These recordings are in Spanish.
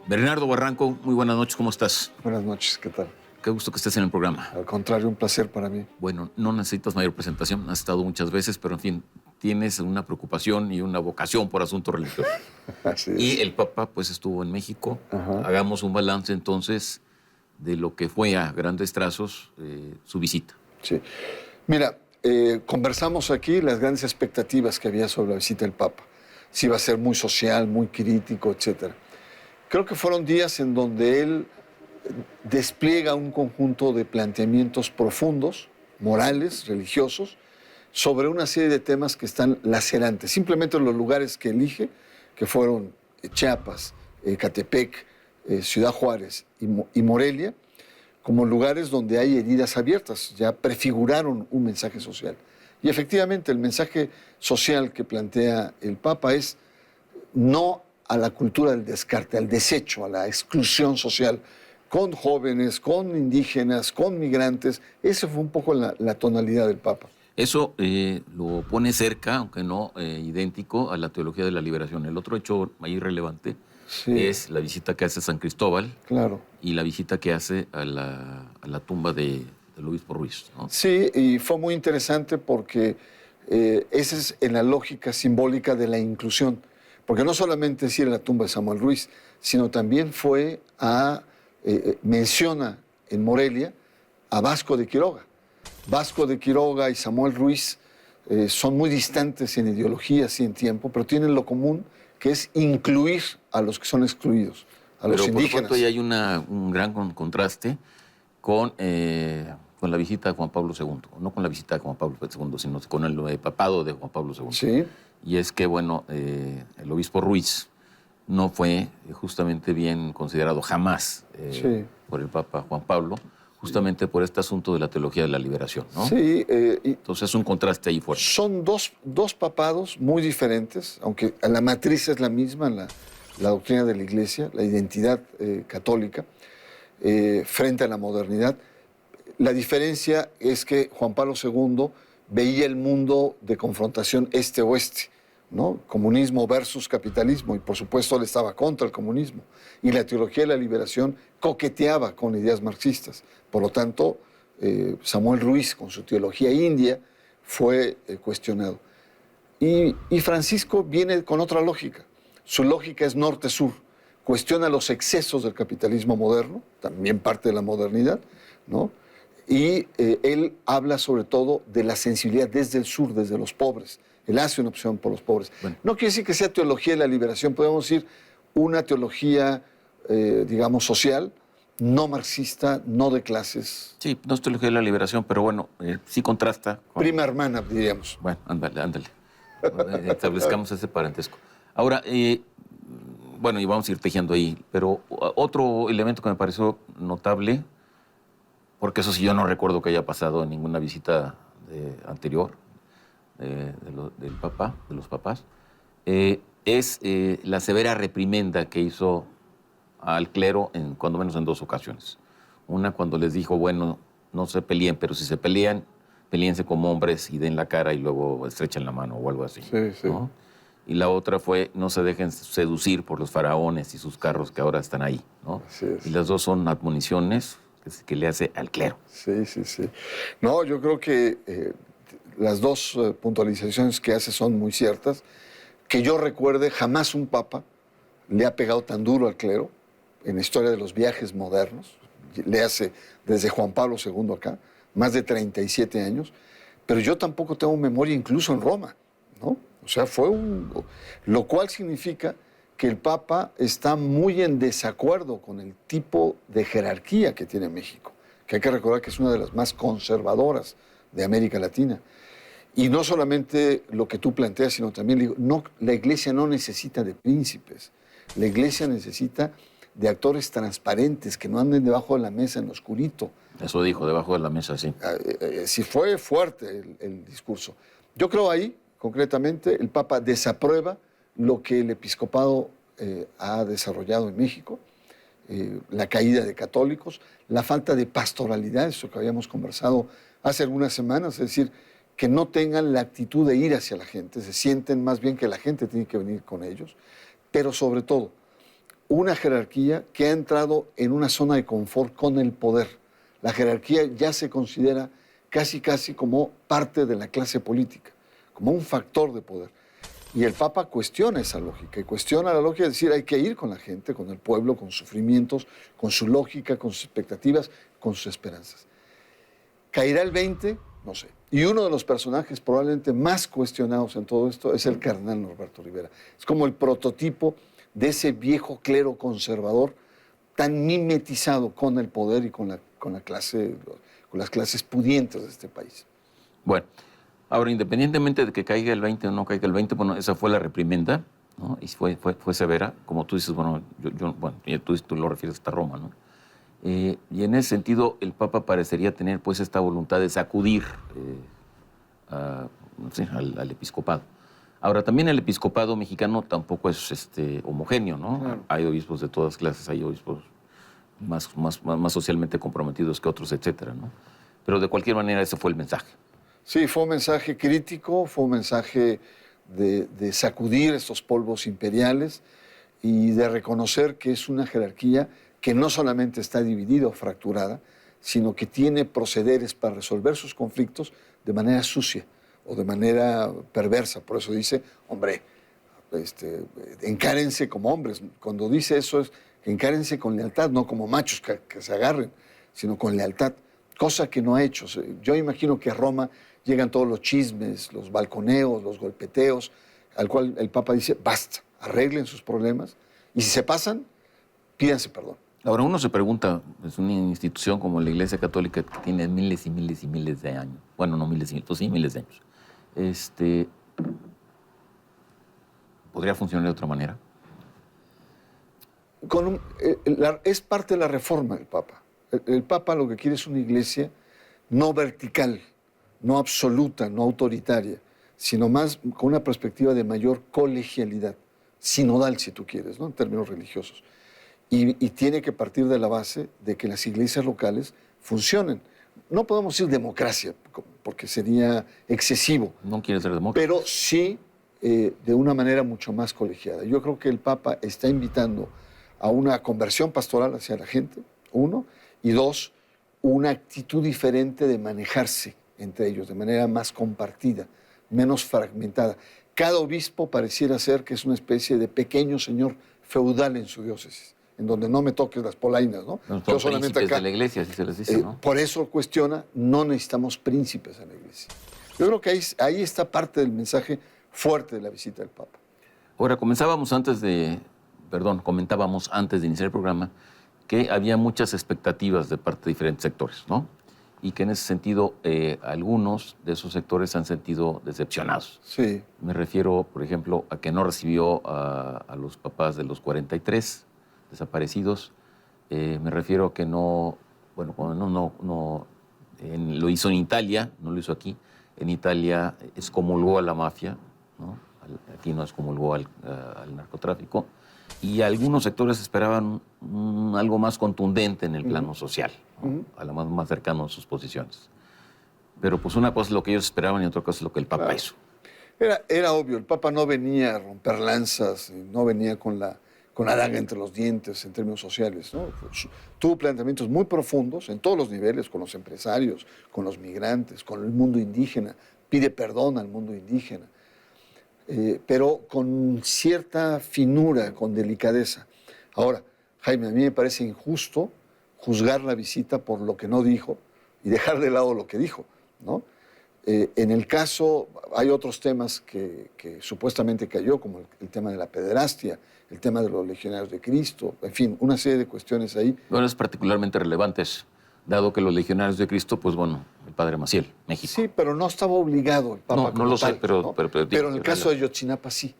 Bernardo Barranco, muy buenas noches, ¿cómo estás? Buenas noches, ¿qué tal? Qué gusto que estés en el programa. Al contrario, un placer para mí. Bueno, no necesitas mayor presentación, has estado muchas veces, pero en fin, tienes una preocupación y una vocación por asuntos religiosos. Así es. Y el Papa, pues, estuvo en México. Ajá. Hagamos un balance, entonces, de lo que fue a grandes trazos su visita. Sí. Mira, conversamos aquí las grandes expectativas que había sobre la visita del Papa. Si iba a ser muy social, muy crítico, etcétera. Creo que fueron días en donde él despliega un conjunto de planteamientos profundos, morales, religiosos, sobre una serie de temas que están lacerantes. Simplemente los lugares que elige, que fueron Chiapas, Ecatepec, Ciudad Juárez y Morelia, como lugares donde hay heridas abiertas, ya prefiguraron un mensaje social. Y efectivamente el mensaje social que plantea el Papa es no a la cultura del descarte, al desecho, a la exclusión social, con jóvenes, con indígenas, con migrantes. Esa fue un poco la tonalidad del Papa. Eso lo pone cerca, aunque no idéntico, a la teología de la liberación. El otro hecho más relevante es la visita que hace a San Cristóbal, claro, y la visita que hace a la tumba del obispo Ruiz, ¿no? Sí, y fue muy interesante porque esa es en la lógica simbólica de la inclusión. Porque no solamente es ir a la tumba de Samuel Ruiz, sino también fue menciona en Morelia a Vasco de Quiroga. Vasco de Quiroga y Samuel Ruiz son muy distantes en ideologías y en tiempo, pero tienen lo común que es incluir a los que son excluidos, a los indígenas. Por supuesto, ahí hay un gran contraste con la visita de Juan Pablo II. No con la visita de Juan Pablo II, sino con el papado de Juan Pablo II. Sí. Y es que, bueno, el obispo Ruiz no fue justamente bien considerado jamás por el Papa Juan Pablo, justamente por este asunto de la teología de la liberación, ¿no? Sí. Entonces es un contraste ahí fuerte. Son dos papados muy diferentes, aunque la matriz es la misma, la doctrina de la Iglesia, la identidad católica, frente a la modernidad. La diferencia es que Juan Pablo II veía el mundo de confrontación este-oeste, ¿no? Comunismo versus capitalismo, y por supuesto él estaba contra el comunismo. Y la teología de la liberación coqueteaba con ideas marxistas. Por lo tanto, Samuel Ruiz, con su teología india, fue cuestionado. Y Francisco viene con otra lógica. Su lógica es norte-sur. Cuestiona los excesos del capitalismo moderno, también parte de la modernidad, ¿no? Y él habla sobre todo de la sensibilidad desde el sur, desde los pobres. Él hace una opción por los pobres. Bueno. No quiere decir que sea teología de la liberación, podemos decir una teología, digamos, social, no marxista, no de clases. Sí, no es teología de la liberación, pero bueno, sí contrasta con... Prima hermana, diríamos. Bueno, ándale. Establezcamos ese parentesco. Ahora, bueno, y vamos a ir tejiendo ahí, pero otro elemento que me pareció notable, porque eso sí yo no recuerdo que haya pasado en ninguna visita anterior del Papa, de los papás, es la severa reprimenda que hizo al clero, cuando menos en dos ocasiones. Una cuando les dijo, bueno, no se peleen, pero si se pelean, peleense como hombres y den la cara y luego estrechen la mano o algo así. Sí. ¿No? Y la otra fue, no se dejen seducir por los faraones y sus carros que ahora están ahí, ¿no? Así es. Y las dos son admoniciones que le hace al clero. Sí. No, yo creo que las dos puntualizaciones que hace son muy ciertas. Que yo recuerde, jamás un papa le ha pegado tan duro al clero en la historia de los viajes modernos. Le hace desde Juan Pablo II acá, más de 37 años. Pero yo tampoco tengo memoria incluso en Roma, ¿no? O sea, lo cual significa que el Papa está muy en desacuerdo con el tipo de jerarquía que tiene México, que hay que recordar que es una de las más conservadoras de América Latina. Y no solamente lo que tú planteas, sino también digo, la Iglesia no necesita de príncipes, la Iglesia necesita de actores transparentes, que no anden debajo de la mesa en lo oscurito. Eso dijo, debajo de la mesa, sí. Sí fue fuerte el discurso. Yo creo ahí, concretamente, el Papa desaprueba lo que el episcopado ha desarrollado en México, la caída de católicos, la falta de pastoralidad, eso que habíamos conversado hace algunas semanas, es decir, que no tengan la actitud de ir hacia la gente, se sienten más bien que la gente tiene que venir con ellos, pero sobre todo, una jerarquía que ha entrado en una zona de confort con el poder. La jerarquía ya se considera casi como parte de la clase política, como un factor de poder. Y el Papa cuestiona esa lógica, y cuestiona la lógica de decir hay que ir con la gente, con el pueblo, con sus sufrimientos, con su lógica, con sus expectativas, con sus esperanzas. ¿Caerá el 20? No sé. Y uno de los personajes probablemente más cuestionados en todo esto es el cardenal Norberto Rivera. Es como el prototipo de ese viejo clero conservador tan mimetizado con el poder y con las clases pudientes de este país. Bueno, ahora, independientemente de que caiga el 20 o no caiga el 20, bueno, esa fue la reprimenda, ¿no? Y fue severa, como tú dices, bueno, tú lo refieres hasta Roma, ¿no? Y en ese sentido, el Papa parecería tener pues esta voluntad de sacudir al episcopado. Ahora, también el episcopado mexicano tampoco es homogéneo, ¿no? Claro. Hay obispos de todas clases, hay obispos más socialmente comprometidos que otros, etcétera, ¿no? Pero de cualquier manera, ese fue el mensaje. Sí, fue un mensaje crítico, fue un mensaje de sacudir estos polvos imperiales y de reconocer que es una jerarquía que no solamente está dividida o fracturada, sino que tiene procederes para resolver sus conflictos de manera sucia o de manera perversa. Por eso dice, hombre, encárense como hombres. Cuando dice eso es que encárense con lealtad, no como machos que se agarren, sino con lealtad, cosa que no ha hecho. Yo imagino que a Roma llegan todos los chismes, los balconeos, los golpeteos, al cual el Papa dice, basta, arreglen sus problemas y si se pasan, pídanse perdón. Ahora uno se pregunta, es una institución como la Iglesia Católica que tiene miles y miles y miles de años, bueno, no miles y miles, pues sí, miles de años, ¿podría funcionar de otra manera? Es parte de la reforma del Papa. El Papa lo que quiere es una iglesia no vertical, no absoluta, no autoritaria, sino más con una perspectiva de mayor colegialidad, sinodal si tú quieres, ¿no? En términos religiosos. Y tiene que partir de la base de que las iglesias locales funcionen. No podemos decir democracia, porque sería excesivo. No quiere ser demócrata. Pero sí de una manera mucho más colegiada. Yo creo que el Papa está invitando a una conversión pastoral hacia la gente, uno, y dos, una actitud diferente de manejarse entre ellos, de manera más compartida, menos fragmentada. Cada obispo pareciera ser que es una especie de pequeño señor feudal en su diócesis, en donde no me toques las polainas, ¿no? No, yo solamente acá. De la iglesia, así se les dice, ¿no? Por eso cuestiona, no necesitamos príncipes en la iglesia. Yo creo que ahí está parte del mensaje fuerte de la visita del Papa. Ahora, comentábamos antes de iniciar el programa que había muchas expectativas de parte de diferentes sectores, ¿no? Y que en ese sentido algunos de esos sectores se han sentido decepcionados. Sí. Me refiero, por ejemplo, a que no recibió a los papás de los 43 desaparecidos. Me refiero a que lo hizo en Italia, no lo hizo aquí. En Italia excomulgó a la mafia, ¿no? Aquí no excomulgó al narcotráfico. Y algunos sectores esperaban algo más contundente en el plano social, ¿no? A lo más cercano a sus posiciones. Pero pues una cosa es lo que ellos esperaban y otra cosa es lo que el Papa hizo. Era obvio, el Papa no venía a romper lanzas, no venía con la daga entre los dientes en términos sociales, ¿no? Tuvo planteamientos muy profundos en todos los niveles, con los empresarios, con los migrantes, con el mundo indígena, pide perdón al mundo indígena. Pero con cierta finura, con delicadeza. Ahora, Jaime, a mí me parece injusto juzgar la visita por lo que no dijo y dejar de lado lo que dijo, ¿no? En el caso, hay otros temas que supuestamente cayó, como el tema de la pederastia, el tema de los legionarios de Cristo, en fin, una serie de cuestiones ahí. Bueno, es particularmente relevantes, dado que los legionarios de Cristo, pues bueno, el padre Maciel, México. Sí, pero no estaba obligado el Papa. No lo sé, pero en el caso de Ayotzinapa sí.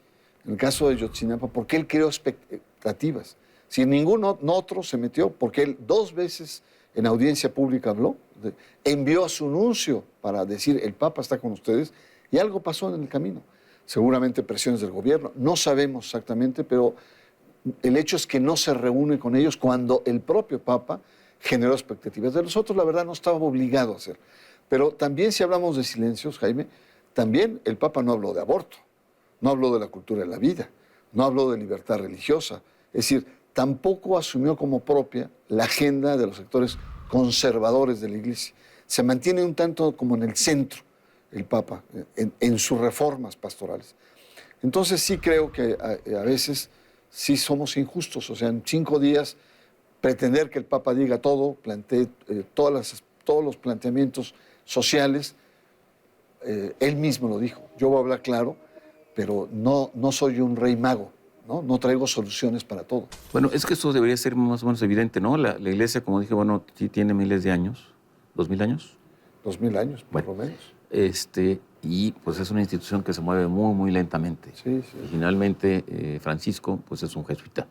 En el caso de Ayotzinapa, porque él creó expectativas. Si ningún otro se metió, porque él 2 veces en audiencia pública habló, envió a su nuncio para decir, el Papa está con ustedes, y algo pasó en el camino. Seguramente presiones del gobierno, no sabemos exactamente, pero el hecho es que no se reúne con ellos cuando el propio Papa generó expectativas. De nosotros, la verdad, no estaba obligado a hacer. Pero también si hablamos de silencios, Jaime, también el Papa no habló de aborto, no habló de la cultura de la vida, no habló de libertad religiosa. Es decir, tampoco asumió como propia la agenda de los sectores conservadores de la Iglesia. Se mantiene un tanto como en el centro el Papa, en sus reformas pastorales. Entonces sí creo que a veces sí somos injustos. O sea, en 5 días pretender que el Papa diga todo, plantee todos los planteamientos sociales, él mismo lo dijo. Yo voy a hablar claro, pero no soy un rey mago, ¿no? No traigo soluciones para todo. Bueno, es que eso debería ser más o menos evidente, ¿no? La Iglesia, como dije, bueno, sí tiene miles de años, 2000 años. 2000 años, por Bueno, lo menos. Y pues es una institución que se mueve muy, muy lentamente. Sí, sí. Originalmente, Francisco, pues es un jesuita.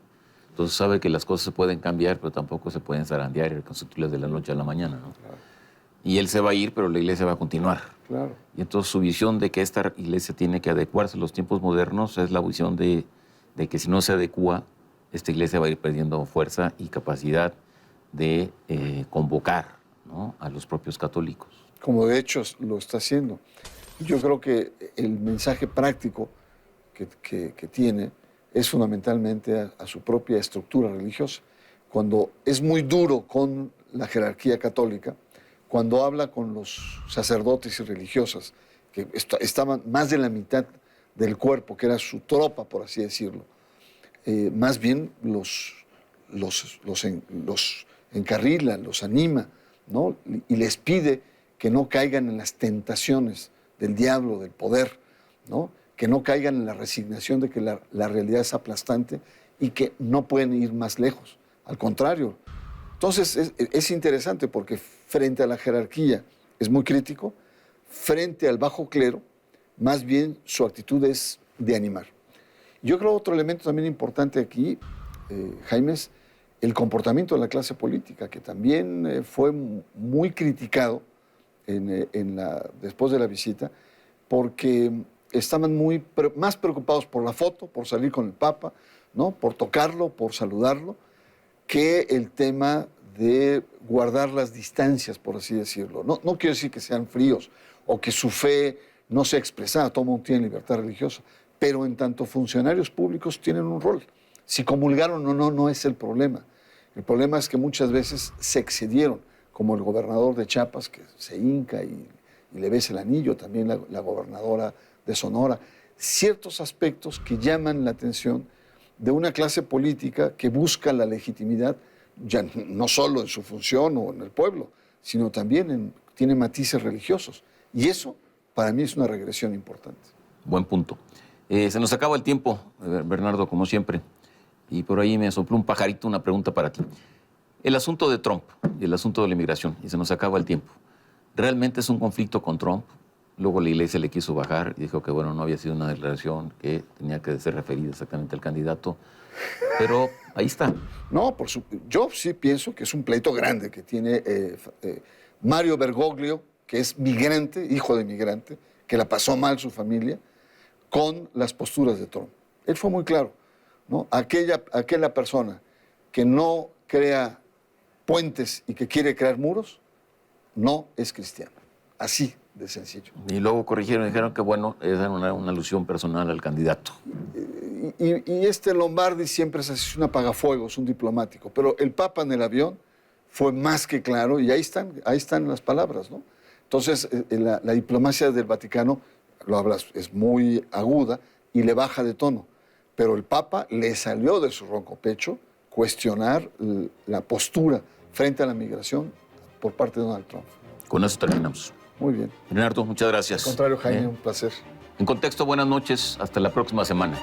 Entonces sabe que las cosas se pueden cambiar, pero tampoco se pueden zarandear y reconstituirlas de la noche a la mañana, ¿no? Claro. Y él se va a ir, pero la Iglesia va a continuar. Claro. Y entonces su visión de que esta Iglesia tiene que adecuarse a los tiempos modernos es la visión de que si no se adecua, esta Iglesia va a ir perdiendo fuerza y capacidad de convocar, ¿no?, a los propios católicos. Como de hecho lo está haciendo. Yo creo que el mensaje práctico que tiene es fundamentalmente a su propia estructura religiosa. Cuando es muy duro con la jerarquía católica, cuando habla con los sacerdotes y religiosas, que estaban más de la mitad del cuerpo, que era su tropa, por así decirlo, más bien los encarrila, los anima, ¿no? Y les pide que no caigan en las tentaciones del diablo, del poder, ¿no? Que no caigan en la resignación de que la realidad es aplastante y que no pueden ir más lejos. Al contrario. Entonces es interesante porque frente a la jerarquía es muy crítico, frente al bajo clero, más bien su actitud es de animar. Yo creo otro elemento también importante aquí, Jaime, es el comportamiento de la clase política, que también fue muy criticado después de la visita, porque estaban más preocupados por la foto, por salir con el Papa, ¿no?, por tocarlo, por saludarlo, que el tema de guardar las distancias, por así decirlo. No quiero decir que sean fríos o que su fe no sea expresada, todo mundo tiene libertad religiosa, pero en tanto funcionarios públicos tienen un rol. Si comulgaron o no, no es el problema. El problema es que muchas veces se excedieron, como el gobernador de Chiapas, que se hinca y le besa el anillo, también la gobernadora de Sonora. Ciertos aspectos que llaman la atención de una clase política que busca la legitimidad, ya no solo en su función o en el pueblo, sino también tiene matices religiosos. Y eso, para mí, es una regresión importante. Buen punto. Se nos acaba el tiempo, Bernardo, como siempre. Y por ahí me sopló un pajarito, una pregunta para ti. El asunto de Trump y el asunto de la inmigración, y se nos acaba el tiempo. ¿Realmente es un conflicto con Trump? Luego la Iglesia le quiso bajar y dijo que, bueno, no había sido una declaración que tenía que ser referida exactamente al candidato. Pero ahí está. No, yo sí pienso que es un pleito grande que tiene Mario Bergoglio, que es migrante, hijo de migrante, que la pasó mal su familia, con las posturas de Trump. Él fue muy claro, ¿no? Aquella persona que no crea puentes y que quiere crear muros, no es cristiano. Así de sencillo. Y luego corrigieron y dijeron que, bueno, era una alusión personal al candidato. Y Lombardi siempre es un apagafuegos, un diplomático, pero el Papa en el avión fue más que claro y ahí están las palabras, ¿no? Entonces, la diplomacia del Vaticano, lo hablas, es muy aguda y le baja de tono, pero el Papa le salió de su ronco pecho cuestionar la postura frente a la migración por parte de Donald Trump. Con eso terminamos. Muy bien. Bernardo, muchas gracias. Al contrario, Jaime, un placer. En Contexto, buenas noches. Hasta la próxima semana.